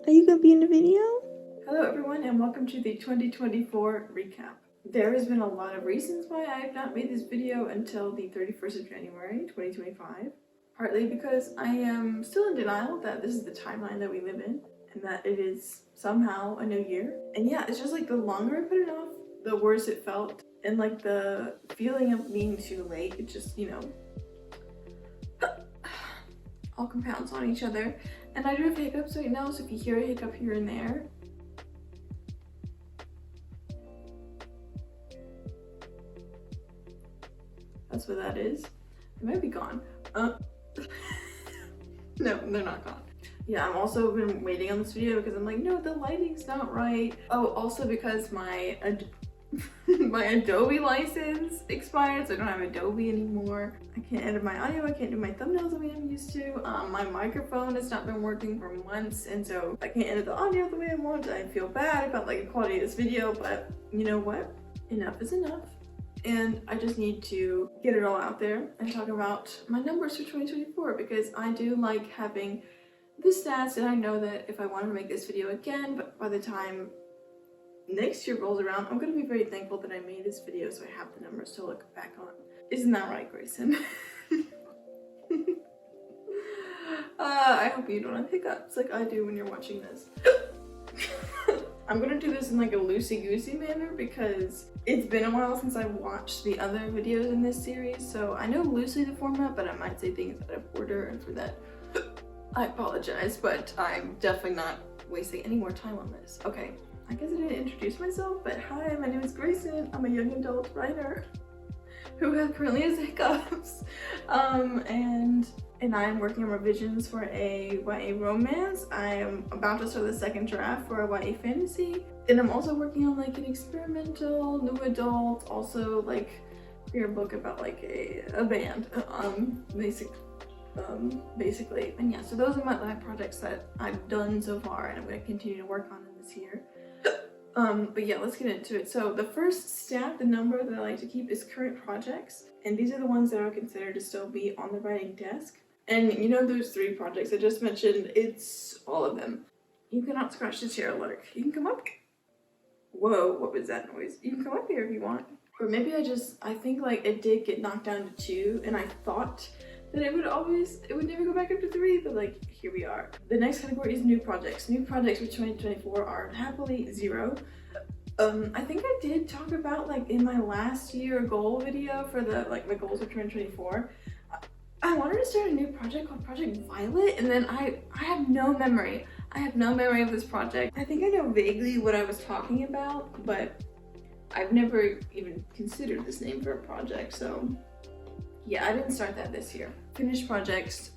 Are you gonna be in the video? Hello everyone and welcome to the 2024 recap. There has been a lot of reasons why I have not made this video until the 31st of January 2025. Partly because I am still in denial that this is the timeline that we live in and that it is somehow a new year. And yeah, it's just like the longer I put it off, the worse it felt. And like the feeling of being too late, it just, you know, all compounds on each other. And I do have hiccups right now, so if you hear a hiccup here and there, that's what that is. They might be gone. No, they're not gone. Yeah, I've also been waiting on this video because I'm like, no, the lighting's not right. Oh, also because my my Adobe license expired, so I don't have Adobe anymore. I can't edit my audio, I can't do my thumbnails the way I'm used to. My microphone has not been working for months, and so I can't edit the audio the way I want. I feel bad about like the quality of this video, but you know what? Enough is enough. And I just need to get it all out there and talk about my numbers for 2024 because I do like having the stats, and I know that if I want to make this video again, but by the time next year rolls around, I'm going to be very thankful that I made this video so I have the numbers to look back on. Isn't that right, Grayson? I hope you don't have hiccups like I do when you're watching this. I'm gonna do this in like a loosey-goosey manner because it's been a while since I watched the other videos in this series, so I know loosely the format, but I might say things out of order, and for that, I apologize, but I'm definitely not wasting any more time on this. Okay, I guess I didn't introduce myself, but hi, my name is Grayson. I'm a young adult writer who currently has hiccups, and I am working on revisions for a YA romance. I am about to start the second draft for a YA fantasy, and I'm also working on like an experimental new adult, also like queer book about like a band, basically. And yeah, so those are my lab projects that I've done so far, and I'm going to continue to work on in this year. But yeah, let's get into it. So the first stat, the number that I like to keep, is current projects, and these are the ones that I would consider to still be on the writing desk. And you know those 3 projects I just mentioned, it's all of them. You cannot scratch the chair, Lark. You can come up. Whoa, what was that noise? You can come up here if you want. Or maybe I think like it did get knocked down to 2, and I thought that it would never go back up to 3, but like, here we are. The next category is new projects. New projects for 2024 are happily 0. I think I did talk about like in my last year goal video for the like my goals for 2024. I wanted to start a new project called Project Violet, and then I have no memory. I have no memory of this project. I think I know vaguely what I was talking about, but I've never even considered this name for a project, so yeah, I didn't start that this year. Finished projects,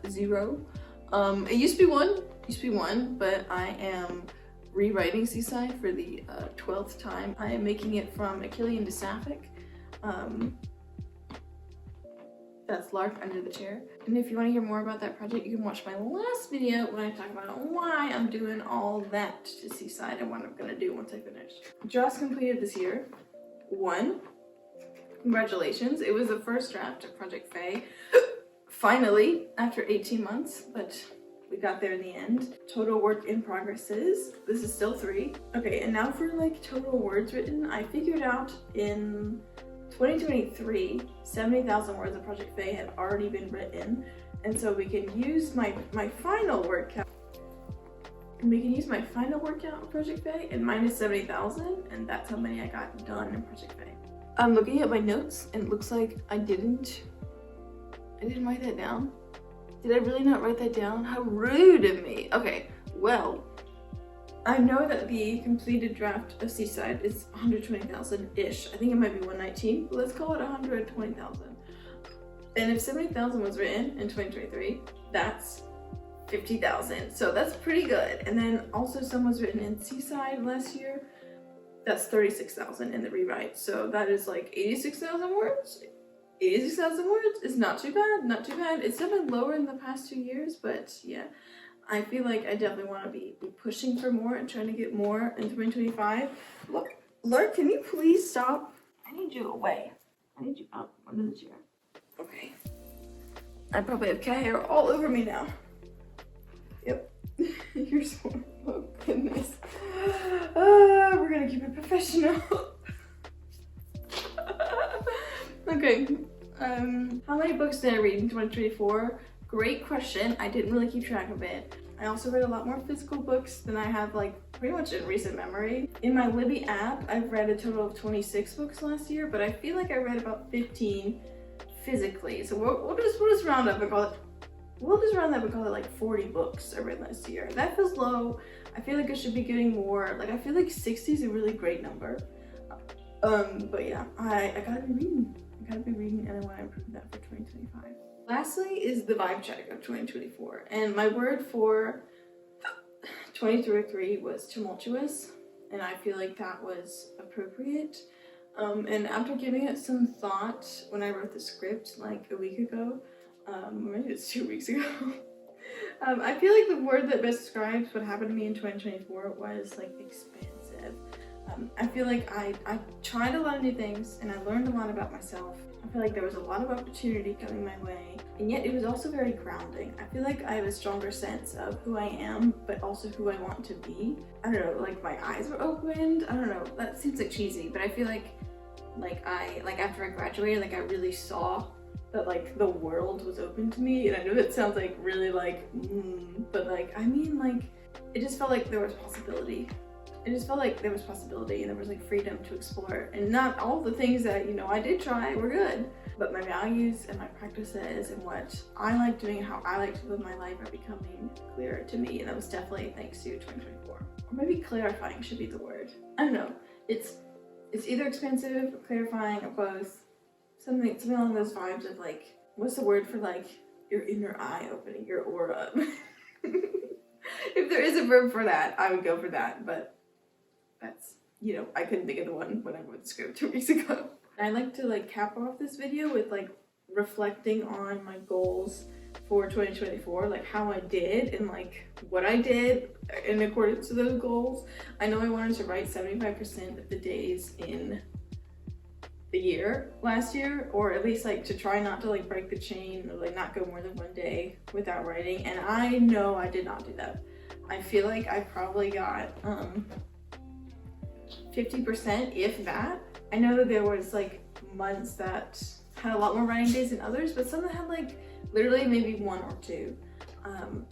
0. It used to be one, but I am rewriting Seaside for the 12th time. I am making it from Achillean to Sapphic. That's Lark under the chair. And if you want to hear more about that project, you can watch my last video when I talk about why I'm doing all that to Seaside and what I'm gonna do once I finish. Drafts completed this year. 1. Congratulations, it was the first draft of Project Fae. Finally, after 18 months, but we got there in the end. Total work in progresses. This is still 3. Okay, and now for like total words written, I figured out in 2023, 70,000 words of Project Fae had already been written, and so we can use my final word count. And we can use my final word count of Project Fae and minus 70,000, and that's how many I got done in Project Fae. I'm looking at my notes, and it looks like I didn't write that down. Did I really not write that down? How rude of me. Okay, well, I know that the completed draft of Seaside is 120,000-ish. I think it might be 119, but let's call it 120,000. And if 70,000 was written in 2023, that's 50,000. So that's pretty good. And then also some was written in Seaside last year. That's 36,000 in the rewrite. So that is like 86,000 words. 86,000 words is not too bad, not too bad. It's definitely lower in the past 2 years, but yeah. I feel like I definitely want to be pushing for more and trying to get more in 2025. Look, Lark, can you please stop? I need you away. I need you up under the chair. Okay. I probably have cat hair all over me now. Yep. You're so Goodness. We're gonna keep it professional. Okay. How many books did I read in 2024? Great question. I didn't really keep track of it. I also read a lot more physical books than I have like pretty much in recent memory. In my Libby app, I've read a total of 26 books last year, but I feel like I read about 15 physically. So we'll just round up and call it. We'll just round up and call it like 40 books I read last year. That feels low. I feel like I should be getting more. Like I feel like 60 is a really great number. But yeah, I gotta be reading. I gotta be reading, and I want to improve that for 2025. Lastly is the vibe check of 2024, and my word for 2023 was tumultuous, and I feel like that was appropriate. And after giving it some thought when I wrote the script like a week ago, maybe it's 2 weeks ago, I feel like the word that best describes what happened to me in 2024 was like expansive. I feel like I tried a lot of new things and I learned a lot about myself. I feel like there was a lot of opportunity coming my way, and yet it was also very grounding. I feel like I have a stronger sense of who I am, but also who I want to be. I don't know, like my eyes were opened. I don't know, that seems like cheesy, but I feel like after I graduated, like I really saw that like the world was open to me. And I know that sounds like really like, but like, I mean like, it just felt like there was possibility. It just felt like there was possibility and there was like freedom to explore, and not all the things that, you know, I did try were good, but my values and my practices and what I like doing and how I like to live my life are becoming clearer to me, and that was definitely thanks to 2024. Or maybe clarifying should be the word. I don't know. It's either expansive or clarifying or both. Something along those vibes of like, what's the word for like your inner eye opening, your aura? If there is a verb for that, I would go for that, but that's, you know, I couldn't think of the one when I wrote the script 2 weeks ago. I like to like cap off this video with like reflecting on my goals for 2024, like how I did and like what I did in accordance to those goals. I know I wanted to write 75% of the days in the year last year, or at least like to try not to like break the chain or like not go more than one day without writing, and I know I did not do that. I feel like I probably got 50%, if that. I know that there was like months that had a lot more writing days than others, but some that had like literally maybe 1 or 2.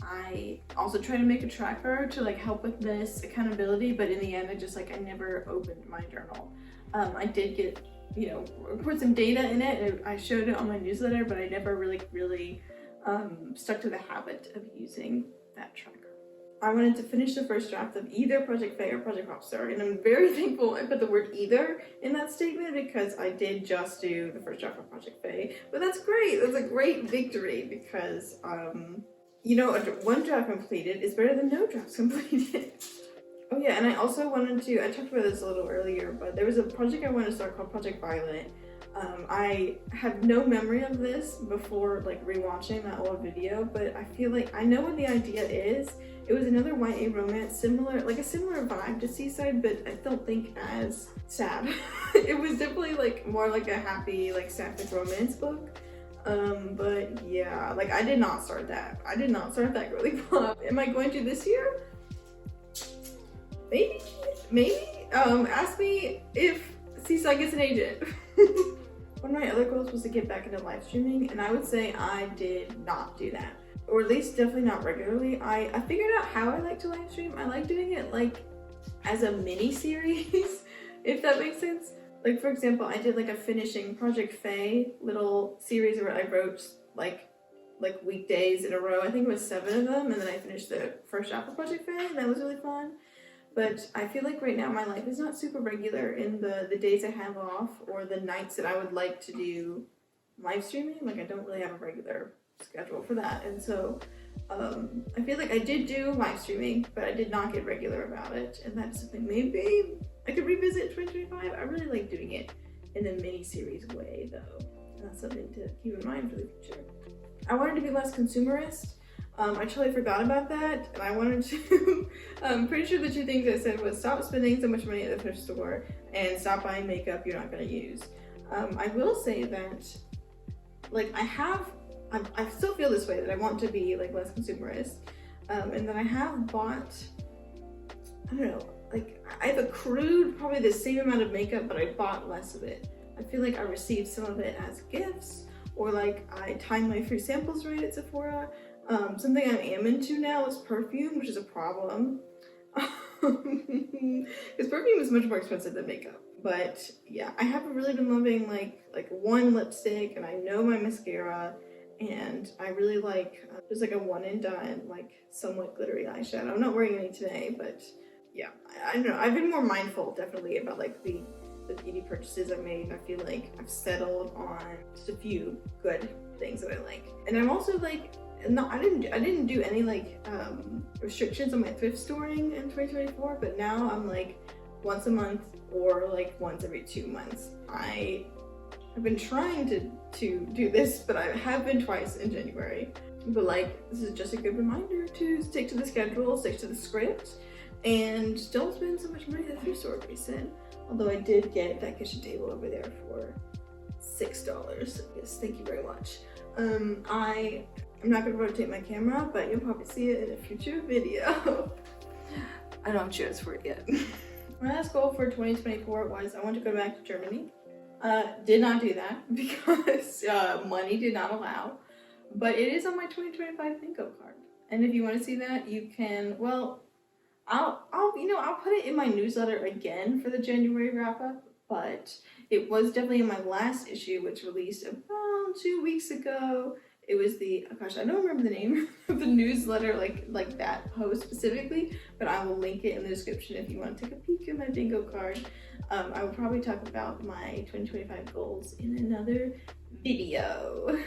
I also try to make a tracker to like help with this accountability, but in the end I never opened my journal. I did get, you know, put some data in it and I showed it on my newsletter, but I never really stuck to the habit of using that tracker. I wanted to finish the first draft of either Project Faye or Project Popstar, and I'm very thankful I put the word either in that statement because I did just do the first draft of Project Faye. But that's great. That's a great victory because, you know, one draft completed is better than no drafts completed. Oh yeah, and I also wanted to, I talked about this a little earlier, but there was a project I wanted to start called Project Violet. I have no memory of this before like rewatching that old video, but I feel like I know what the idea is. It was another YA romance, similar vibe to Seaside, but I don't think as sad. It was definitely like more like a happy, like sapphic romance book. But yeah, like I did not start that. I did not start that girly pop. Am I going to this year? Maybe. Ask me if Seaside gets an agent. One of my other goals was to get back into live streaming, and I would say I did not do that. Or at least definitely not regularly. I figured out how I like to live stream. I like doing it like as a mini series, if that makes sense. Like for example, I did like a finishing Project Faye little series where I wrote like weekdays in a row. I think it was 7 of them, and then I finished the first half of Project Faye, and that was really fun. But I feel like right now my life is not super regular in the days I have off or the nights that I would like to do live streaming. Like I don't really have a regular schedule for that, and so I feel like I did do live streaming, but I did not get regular about it, and that's something maybe I could revisit in 2025. I really like doing it in a mini-series way though, and that's something to keep in mind for the future. I wanted to be less consumerist. I totally forgot about that, and I wanted to, I'm pretty sure the 2 things I said was stop spending so much money at the thrift store and stop buying makeup you're not going to use. I will say that, like, I still feel this way, that I want to be, like, less consumerist, and that I have bought I don't know, like I've accrued probably the same amount of makeup, but I bought less of it. I feel like I received some of it as gifts, or like I timed my free samples right at Sephora. Something I am into now is perfume, which is a problem. Because perfume is much more expensive than makeup. But yeah, I haven't really been loving like one lipstick, and I know my mascara, and I really like just like a one and done, like somewhat glittery eyeshadow. I'm not wearing any today, but yeah, I don't know. I've been more mindful definitely about like the beauty purchases I've made. I feel like I've settled on just a few good things that I like. And I'm also like, no, I didn't do any like restrictions on my thrift storing in 2024, but now I'm like once a month or like once every 2 months. I have been trying to do this, but I have been twice in January. But like, this is just a good reminder to stick to the schedule, stick to the script, and don't spend so much money at the thrift store recent. Although I did get that kitchen table over there for $6. Yes, thank you very much. I'm not gonna rotate my camera, but you'll probably see it in a future video. I don't have chairs for it yet. My last goal for 2024 was I wanted to go back to Germany. Did not do that because money did not allow, but it is on my 2025 bingo card. And if you want to see that, you can, well, I'll put it in my newsletter again for the January wrap up, but it was definitely in my last issue, which released about 2 weeks ago. It was the, oh gosh, I don't remember the name of the newsletter, like that post specifically, but I will link it in the description if you want to take a peek at my bingo card. I will probably talk about my 2025 goals in another video.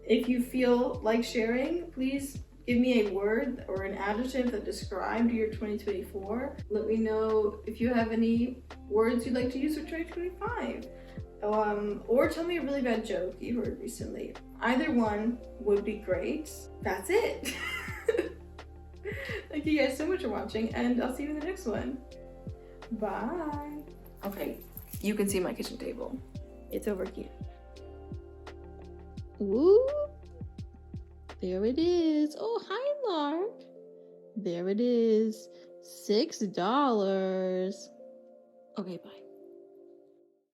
If you feel like sharing, please give me a word or an adjective that described your 2024. Let me know if you have any words you'd like to use for 2025. Or tell me a really bad joke you heard recently. Either one would be great. That's it. Thank you guys so much for watching, and I'll see you in the next one. Bye. Okay, you can see my kitchen table. It's over here. Ooh, there it is. Oh, hi, Lark. There it is. $6. Okay, bye.